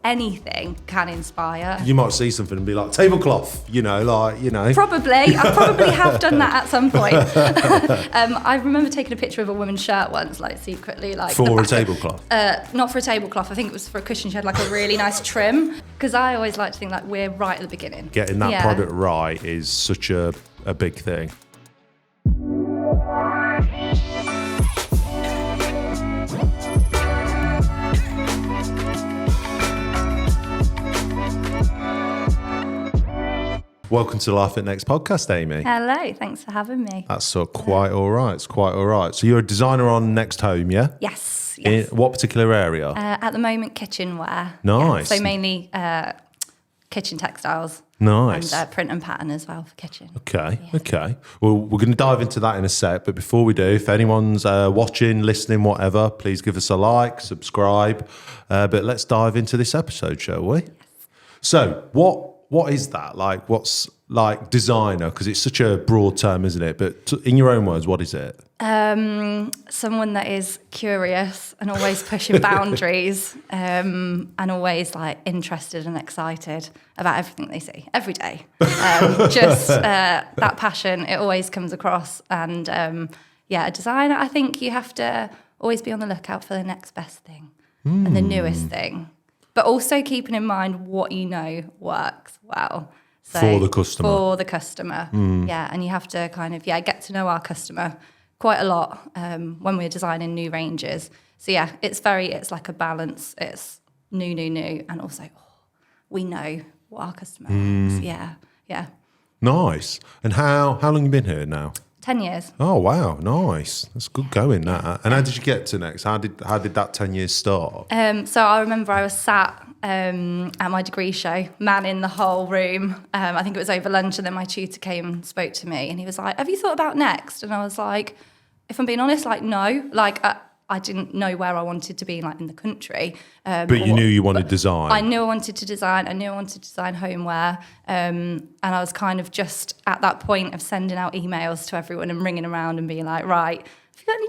anything can inspire. You might see something and be like, tablecloth, Probably. I probably have done that at some point. I remember taking a picture of a woman's shirt once, like secretly. For a tablecloth? Not for a tablecloth. I think it was for a cushion. She had like a really nice trim. Because I always like to think like we're right at the beginning. Getting that product right is such a big thing. Welcome to Life at Next podcast, Amy. Hello, thanks for having me. That's quite all right. It's quite all right. So you're a designer on Next Home, yeah? Yes. In what particular area? At the moment, kitchenware. Nice. Yeah, so mainly kitchen textiles. Nice. And print and pattern as well for kitchen. Okay, okay. Well, we're going to dive into that in a sec. But before we do, if anyone's watching, listening, whatever, please give us a like, subscribe. But let's dive into this episode, shall we? Yes. So what is that? Like, what's like designer? Because it's such a broad term, isn't it? But in your own words, what is it? Someone that is curious and always pushing boundaries, and always like interested and excited about everything they see every day. That passion, it always comes across. And a designer, I think you have to always be on the lookout for the next best thing and the newest thing. But also keeping in mind what you know works well. So for the customer. Yeah, and you have to kind of, get to know our customer quite a lot when we're designing new ranges. So it's like a balance. It's new, and also we know what our customer likes. Yeah. Nice. And how long have you been here now? 10 years. Oh, wow. Nice. That's good going, that. And how did you get to Next? How did that 10 years start? So I remember I was sat at my degree show, manning the whole room. I think it was over lunch, and then my tutor came and spoke to me, and he was like, have you thought about Next? And I was like, if I'm being honest, like, no. Like, I didn't know where I wanted to be, like, in the country. But you knew you wanted design. I knew I wanted to design. I knew I wanted to design homeware. And I was kind of just at that point of sending out emails to everyone and ringing around and being like, right, have you got any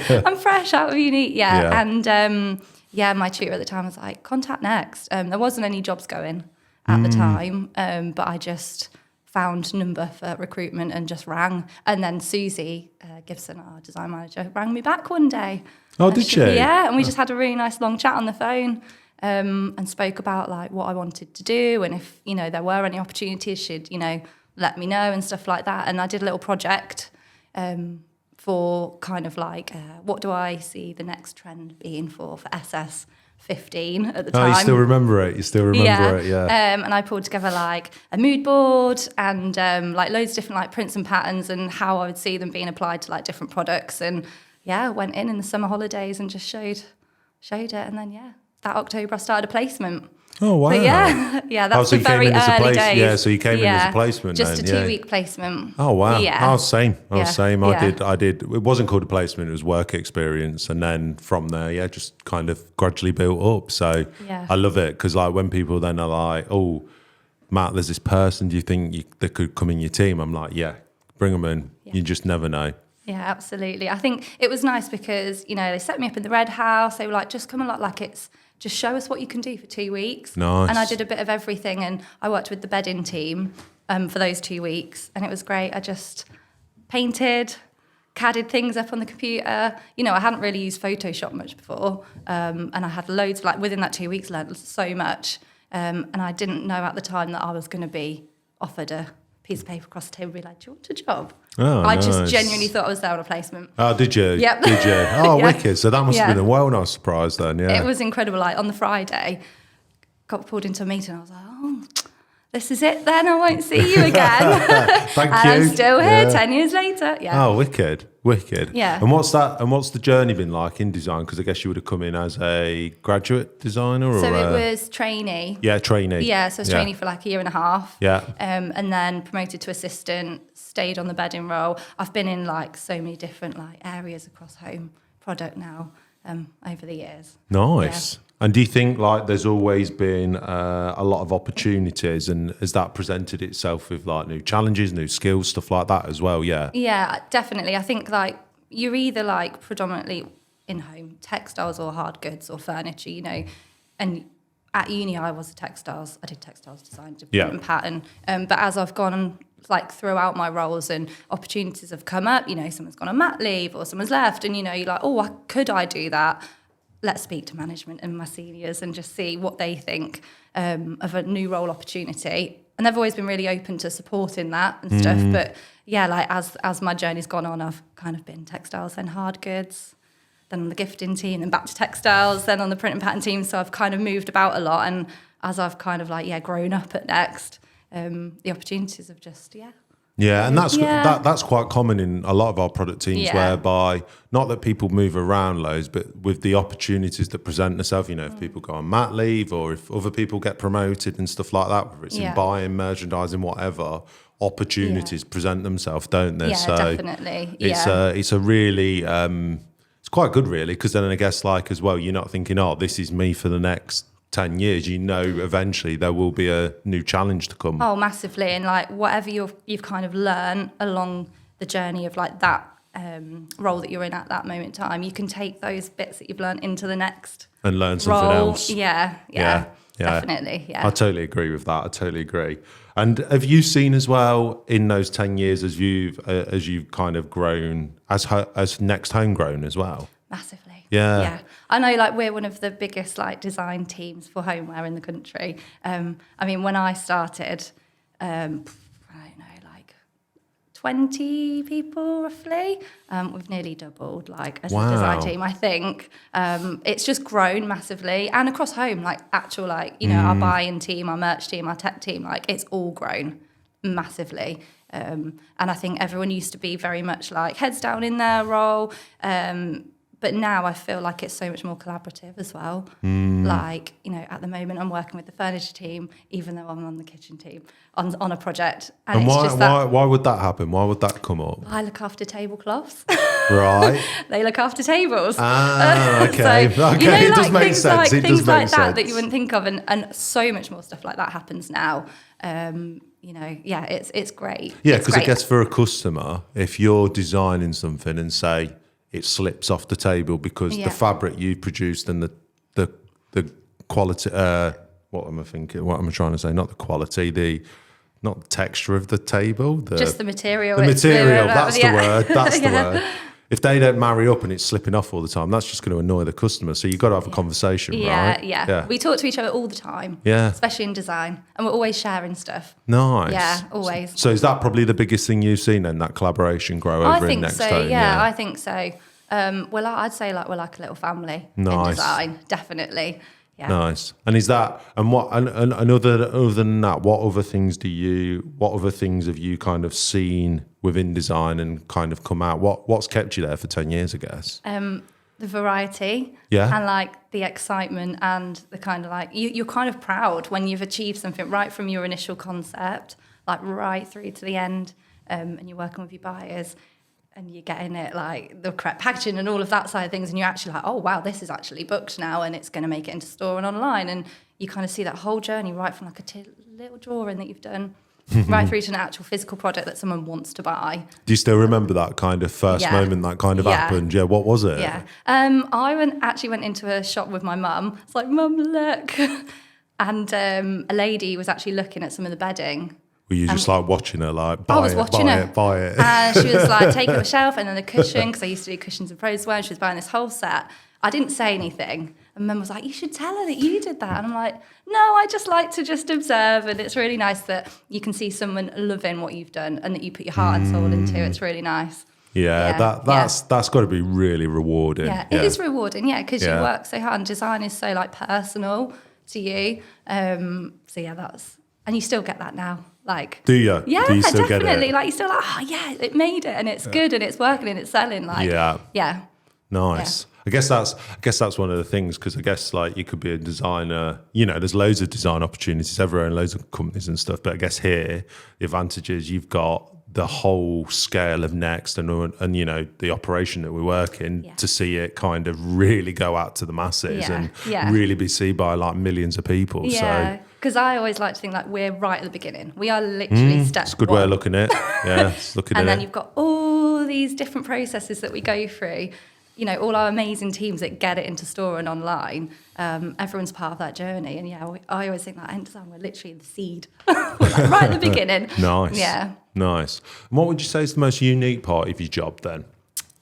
jobs? I'm fresh out of uni. Yeah. And, my tutor at the time was like, contact Next. There wasn't any jobs going at the time, but I just found number for recruitment and just rang. And then Susie Gibson, our design manager, rang me back one day. Oh, did she? Yeah, and we just had a really nice long chat on the phone and spoke about like what I wanted to do, and if, there were any opportunities, she'd, let me know and stuff like that. And I did a little project for kind of like, what do I see the next trend being for SS 15 at the time. Oh, you still remember it? Yeah. And I pulled together like a mood board and like loads of different like prints and patterns and how I would see them being applied to like different products. And went in the summer holidays and just showed it. And then that October I started a placement. Oh, wow. But that's the very early days. Yeah, so you came in as a placement just then. A 2-week placement. Oh, wow. Yeah. I was same. Yeah. I did. It wasn't called a placement, it was work experience. And then from there, just kind of gradually built up. So I love it because like when people then are like, oh, Matt, there's this person, do you think they could come in your team? I'm like, bring them in. Yeah. You just never know. Yeah, absolutely. I think it was nice because, they set me up in the Red House. They were like, just come and just show us what you can do for 2 weeks. Nice. And I did a bit of everything, and I worked with the bedding team for those 2 weeks, and it was great. I just painted, CAD'd things up on the computer. I hadn't really used Photoshop much before, and I had loads, like within that 2 weeks, learned so much. And I didn't know at the time that I was going to be offered a piece of paper across the table and be like, do you want a job? Oh, I just genuinely thought I was there on a placement. Oh, did you? Yep. Did you? Oh, wicked. So that must have been a well-nice surprise then, yeah. It was incredible. Like on the Friday, got pulled into a meeting. I was like, oh, this is it then. I won't see you again. Thank and you. I'm still here 10 years later. Yeah. Oh, wicked. Yeah. And what's the journey been like in design? Because I guess you would have come in as a graduate designer or so it was trainee. Yeah, trainee. Yeah, so I was trainee for like a year and a half. Yeah. And then promoted to assistant, stayed on the bedding role. I've been in like so many different like areas across home product now over the years. Nice. Yeah. And do you think like there's always been a lot of opportunities, and has that presented itself with like new challenges, new skills, stuff like that as well? Yeah. Yeah, definitely. I think like you're either like predominantly in home textiles or hard goods or furniture. and at uni, I did textiles design, did Yeah. print and pattern. But as I've gone like throughout my roles and opportunities have come up, someone's gone on mat leave or someone's left, and you're like, oh, could I do that? Let's speak to management and my seniors and just see what they think of a new role opportunity. And they've always been really open to supporting that and stuff. But yeah, like as my journey's gone on, I've kind of been textiles, then hard goods, then on the gifting team, then back to textiles, then on the print and pattern team. So I've kind of moved about a lot. And as I've kind of grown up at Next, the opportunities have just, Yeah, and that's quite common in a lot of our product teams, whereby not that people move around loads, but with the opportunities that present themselves, if people go on mat leave or if other people get promoted and stuff like that, whether it's in buying, merchandising, whatever, opportunities present themselves, don't they? Yeah, so definitely. It's a really it's quite good, really, because then I guess as well, you're not thinking, oh, this is me for the next 10 years. Eventually there will be a new challenge to come. Oh, massively. And whatever you've kind of learned along the journey of that role that you're in at that moment in time, you can take those bits that you've learned into the next and learn something role. else. Yeah, definitely. Yeah, I totally agree with that. I totally agree. And have you seen as well in those 10 years as you've kind of grown as Next homegrown as well? Massively. Yeah. Yeah. I know we're one of the biggest design teams for homeware in the country. I mean, when I started, I don't know, 20 people roughly. We've nearly doubled as a design team, I think. It's just grown massively. And across home, actual our buying team, our merch team, our tech team, it's all grown massively. And I think everyone used to be very much heads down in their role. But now I feel it's so much more collaborative as well. At the moment I'm working with the furniture team, even though I'm on the kitchen team on a project. And why would that happen? Why would that come up? I look after tablecloths. Right. They look after tables. Okay. So, okay, it does make sense. Things like that you wouldn't think of, and so much more stuff like that happens now. It's great. Yeah, because I guess for a customer, if you're designing something and say it slips off the table because the fabric you produced and the quality, what am I thinking? What am I trying to say? Not the quality, not the texture of the table. Just the material. The material, that's the word. That's the word. If they don't marry up and it's slipping off all the time, that's just going to annoy the customer. So you've got to have a conversation, right? Yeah. We talk to each other all the time, especially in design. And we're always sharing stuff. Nice. Yeah, always. So is that probably the biggest thing you've seen then, that collaboration grow over in Next Home? Yeah, I think so. I'd say we're like a little family in design, definitely. Yeah. Nice. And is that, and other than that, what other things have you kind of seen within design and kind of come out? What's kept you there for 10 years, I guess? The variety. Yeah. And the excitement and the kind of you're kind of proud when you've achieved something right from your initial concept, right through to the end, and you're working with your buyers. And you're getting it the correct packaging and all of that side of things, and you're actually oh wow, this is actually booked now, and it's going to make it into store and online, and you kind of see that whole journey right from a little drawing that you've done right through to an actual physical product that someone wants to buy. Do you still remember that kind of first moment that kind of happened? Yeah, what was it? Yeah, I went into a shop with my mum. It's Mum, look, and a lady was actually looking at some of the bedding. Were you just watching her, buy it? And she was taking up a shelf and then a cushion, because I used to do cushions and pros wear, and she was buying this whole set. I didn't say anything. And Mum was you should tell her that you did that. And I'm no, I just like to just observe. And it's really nice that you can see someone loving what you've done and that you put your heart and soul into. It's really nice. That's got to be really rewarding. Yeah, it is rewarding, because you work so hard, and design is so personal to you. And you still get that now. Do you? Yeah, Do you still definitely. Get it? You're still it made it, and it's good, and it's working, and it's selling. Yeah. Nice. Yeah. I guess that's one of the things, because I guess you could be a designer. There's loads of design opportunities everywhere and loads of companies and stuff. But I guess here the advantage is you've got the whole scale of Next and the operation that we work in to see it kind of really go out to the masses and really be seen by millions of people. Yeah. So. Because I always like to think we're right at the beginning. We are literally step It's a good one. way of looking at it. Yeah, looking at it. And then you've got all these different processes that we go through. all our amazing teams that get it into store and online, everyone's part of that journey. And I always think that end design, we're literally the seed, right at the beginning. Nice. Yeah. Nice. And what would you say is the most unique part of your job then?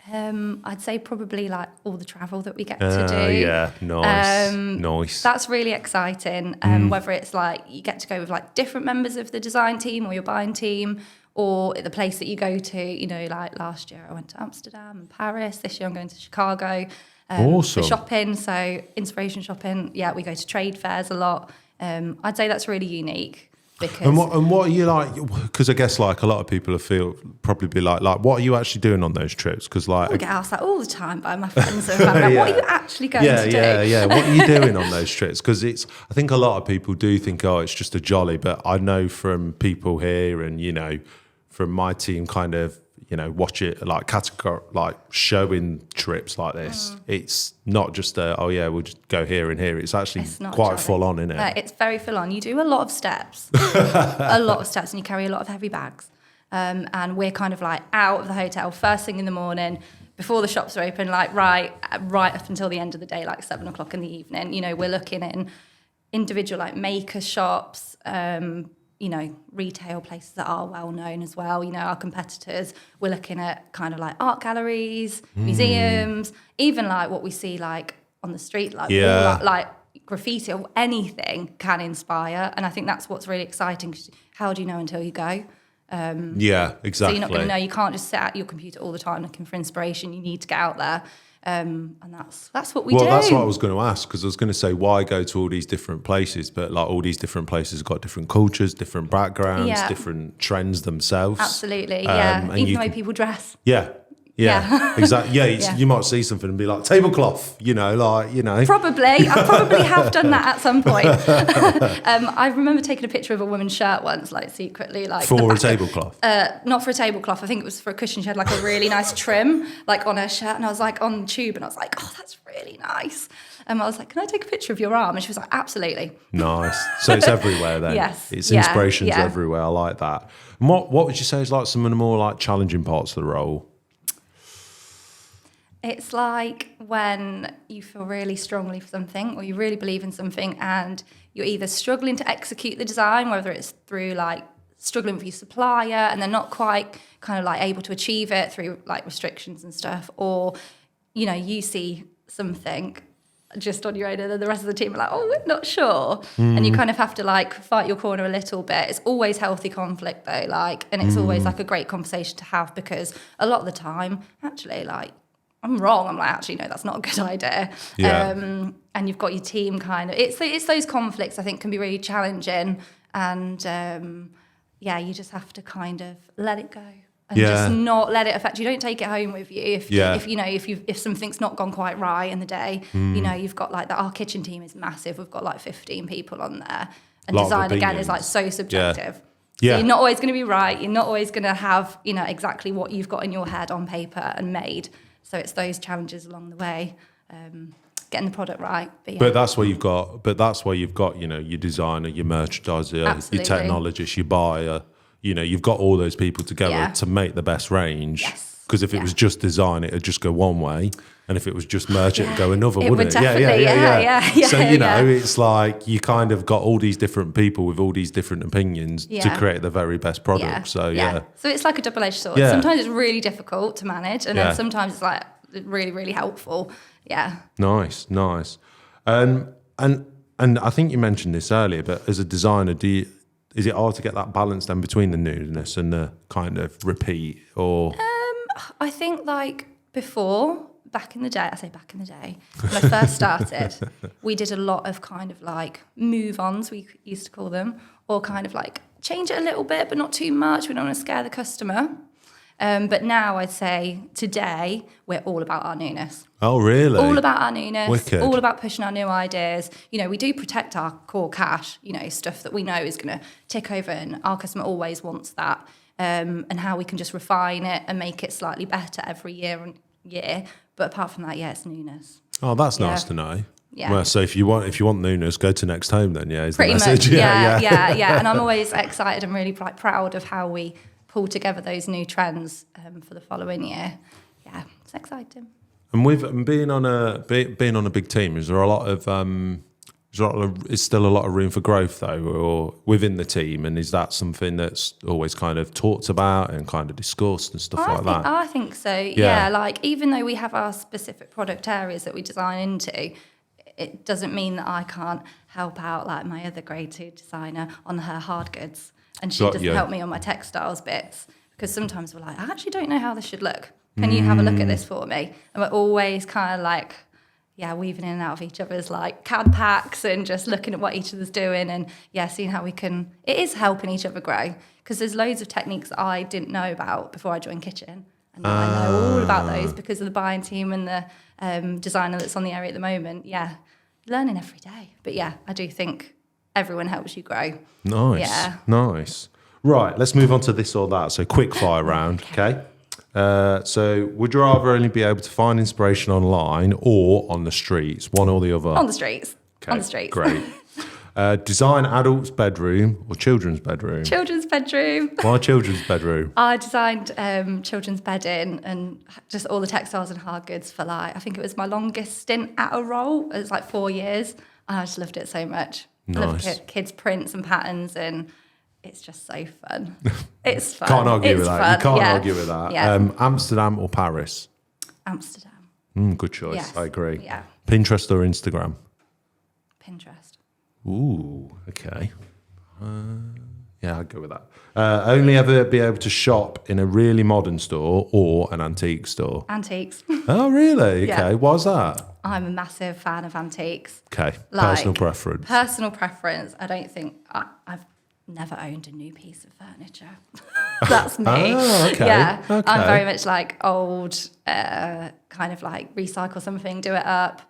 I'd say probably like all the travel that we get to do. Yeah, nice. Nice. That's really exciting. Whether it's like you get to go with like different members of the design team or your buying team, or the place that you go to, like last year I went to Amsterdam and Paris. This year I'm going to Chicago Awesome. for shopping. So inspiration shopping. Yeah, we go to trade fairs a lot. I'd say that's really unique. Because and what are you like? Because I guess like a lot of people probably be like, what are you actually doing on those trips? Because like I get asked that all the time by my friends and family. What are you actually going to do? Yeah. What are you doing on those trips? Because I think a lot of people do think, it's just a jolly. But I know from people here and from my team, kind of watch it like showing trips like this. It's not just we'll just go here and here. It's actually quite full on, isn't it? Yeah, it's very full on. You do a lot of steps, and you carry a lot of heavy bags. And we're kind of like out of the hotel first thing in the morning before the shops are open, like right up until the end of the day, like 7 o'clock in the evening. We're looking in individual like maker shops, retail places that are well known as well. Our competitors, we're looking at kind of like art galleries, museums, even like what we see like on the street, like graffiti or anything can inspire. And I think that's what's really exciting. How do you know until you go? Yeah, exactly. So you're not going to know. You can't just sit at your computer all the time looking for inspiration. You need to get out there. And that's what we do. Well, that's what I was going to ask, because I was going to say, why go to all these different places? But like all these different places have got different cultures, different backgrounds, different trends themselves. Absolutely, yeah. Even the way people dress. Yeah, exactly. Yeah, you might see something and be like, tablecloth, Probably. I probably have done that at some point. I remember taking a picture of a woman's shirt once, like secretly. For a tablecloth? Not for a tablecloth. I think it was for a cushion. She had like a really nice trim, like on her shirt. And I was like on the tube and I was like, oh, that's really nice. I was like, can I take a picture of your arm? And she was like, absolutely. Nice. So it's everywhere then. Yes. It's inspirations everywhere. I like that. And what would you say is like some of the more like challenging parts of the role? It's like when you feel really strongly for something or you really believe in something and you're either struggling to execute the design, whether it's through like struggling with your supplier and they're not quite kind of like able to achieve it through like restrictions and stuff, or, you see something just on your own and then the rest of the team are like, oh, we're not sure. And you kind of have to like fight your corner a little bit. It's always healthy conflict though, and it's always like a great conversation to have, because a lot of the time, actually, like, I'm wrong. I'm like, actually, no, that's not a good idea. Yeah. And you've got your team kind of, it's those conflicts I think can be really challenging. And you just have to kind of let it go and just not let it affect you. Don't take it home with you. If something's not gone quite right in the day, you've got like our kitchen team is massive. We've got like 15 people on there. And design again is like so subjective. Yeah. So you're not always going to be right. You're not always going to have, exactly what you've got in your head on paper and made. So it's those challenges along the way, getting the product right. But that's where you've got. Your designer, your merchandiser, Absolutely. your technologist, your buyer. You've got all those people together to make the best range. Yes. Because if it was just design, it'd just go one way, and if it was just merch, it'd go another, wouldn't it? Yeah. So it's like you kind of got all these different people with all these different opinions to create the very best product. So So it's like a double-edged sword. Yeah. Sometimes it's really difficult to manage, and then sometimes it's like really, really helpful. Yeah. Nice. And I think you mentioned this earlier, but as a designer, is it hard to get that balance then between the newness and the kind of repeat, or? I think like back in the day, when I first started, we did a lot of kind of like move-ons, we used to call them, or kind of like change it a little bit, but not too much. We don't want to scare the customer. But now I'd say today, we're all about our newness. Oh, really? All about our newness. Wicked. All about pushing our new ideas. We do protect our core cash, stuff that we know is going to tick over, and our customer always wants that. And how we can just refine it and make it slightly better every year. But apart from that, it's newness. Oh, that's nice to know. Yeah. Well, so if you want newness, go to Next Home then. Yeah, is pretty the message. Much. Yeah. And I'm always excited and really proud of how we pull together those new trends for the following year. Yeah, it's exciting. And with being on a big team, is there a lot of is still a lot of room for growth though, or within the team? And is that something that's always kind of talked about and kind of discussed and stuff like that? I think so. Yeah, like even though we have our specific product areas that we design into, it doesn't mean that I can't help out like my other grade 2 designer on her hard goods, and she doesn't help me on my textiles bits, because sometimes we're like, I actually don't know how this should look. Can you have a look at this for me? And we're always kind of like, weaving in and out of each other's like CAD packs and just looking at what each other's doing and seeing how we can. It is helping each other grow, because there's loads of techniques that I didn't know about before I joined Kitchen. And now I know all about those because of the buying team and the designer that's on the area at the moment. Yeah, learning every day. But I do think everyone helps you grow. Nice. Yeah. Nice. Right, let's move on to this or that. So quickfire round, okay? So would you rather only be able to find inspiration online or on the streets? One or the other? On the streets. Okay, on the streets. Great. Design adult's bedroom or children's bedroom? Children's bedroom. Why children's bedroom? I designed children's bedding and just all the textiles and hard goods for I think it was my longest stint at a role. It was like 4 years, and I just loved it so much. Nice. I loved kids' prints and patterns, and it's just so fun. It's fun. Can't argue with that. Fun. You can't argue with that. Yeah. Amsterdam or Paris? Amsterdam. Good choice. Yes. I agree. Yeah. Pinterest or Instagram? Pinterest. Ooh, okay. I'd go with that. Only ever be able to shop in a really modern store or an antique store? Antiques. Oh, really? Yeah. Okay. Why's that? I'm a massive fan of antiques. Okay. Like, Personal preference. Personal preference. I don't think I've never owned a new piece of furniture. That's me. Oh, okay. Yeah. Okay. I'm very much like old, kind of like recycle something, do it up.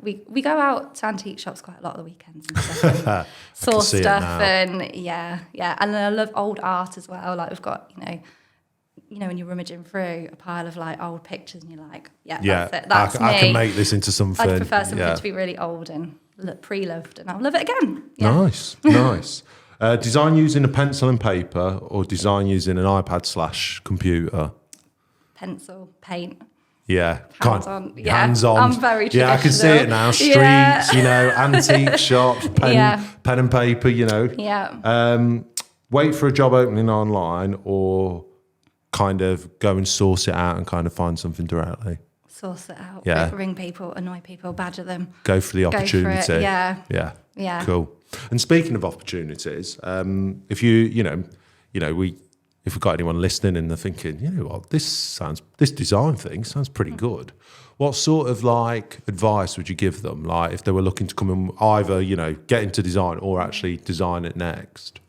We go out to antique shops quite a lot of the weekends and stuff, and source stuff, and and then I love old art as well. Like we've got, when you're rummaging through a pile of like old pictures, and you're like, that's it. That's me. I can make this into something. I'd prefer something to be really old and pre-loved, and I'll love it again. Yeah. Nice. Design using a pencil and paper or design using an iPad / computer? Pencil, paint. Yeah. Hands-on. Hands on. I'm very traditional. Yeah, I can see it now. Streets, antique shops, pen and paper, Yeah. Wait for a job opening online or kind of go and source it out and kind of find something directly? Source it out. Yeah. Ring people, annoy people, badger them. Go for the opportunity. Go for it. Yeah. Yeah. Cool. And speaking of opportunities, if if we've got anyone listening and they're thinking, what, this design thing sounds pretty good. What sort of like advice would you give them? Like if they were looking to come and either, get into design or actually design it next?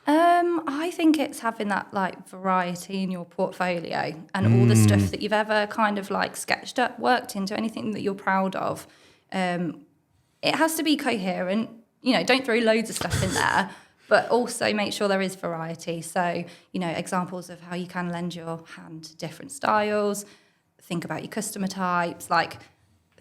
I think it's having that like variety in your portfolio and all the stuff that you've ever kind of like sketched up, worked into, anything that you're proud of. It has to be coherent. Don't throw loads of stuff in there, but also make sure there is variety. So, examples of how you can lend your hand to different styles. Think about your customer types. Like,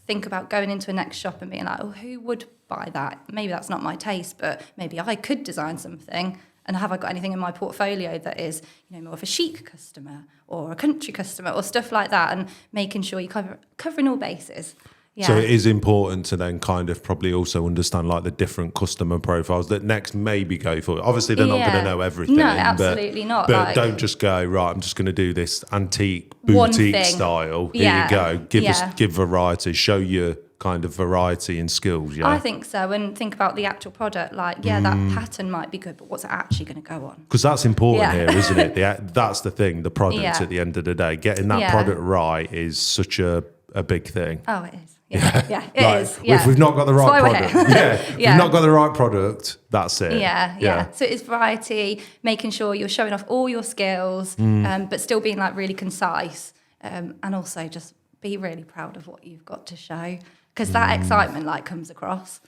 think about going into a next shop and being like, oh, who would buy that? Maybe that's not my taste, but maybe I could design something. And have I got anything in my portfolio that is, more of a chic customer or a country customer or stuff like that? And making sure you're covering all bases. Yeah. So it is important to then kind of probably also understand like the different customer profiles that next maybe go for. Obviously, they're not going to know everything. No, absolutely not. But don't just go, right, I'm just going to do this antique boutique style. Here you go. Give variety. Show your kind of variety and skills. Yeah, I think so. And think about the actual product. Like, that pattern might be good, but what's it actually going to go on? Because that's important here, isn't it? That's the thing, the product at the end of the day. Getting that product right is such a big thing. Oh, it is. It is. If we've not got the right product, if we've not got the right product, that's it. Yeah. So it's variety, making sure you're showing off all your skills, but still being like really concise, and also just be really proud of what you've got to show, because that excitement like comes across,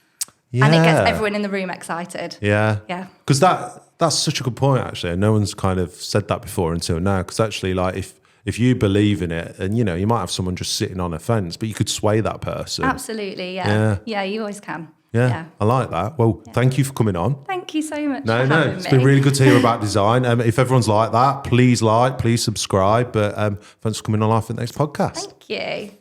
and it gets everyone in the room excited. Yeah. Because that's such a good point actually, and no one's kind of said that before until now. Because actually, like if you believe in it, and you might have someone just sitting on a fence, but you could sway that person. Absolutely, yeah. You always can. Yeah, I like that. Well, thank you for coming on. Thank you so much. No, for having it's me. been really good to hear about design. If everyone's like that, please subscribe. But thanks for coming on Life at the Next podcast. Thank you.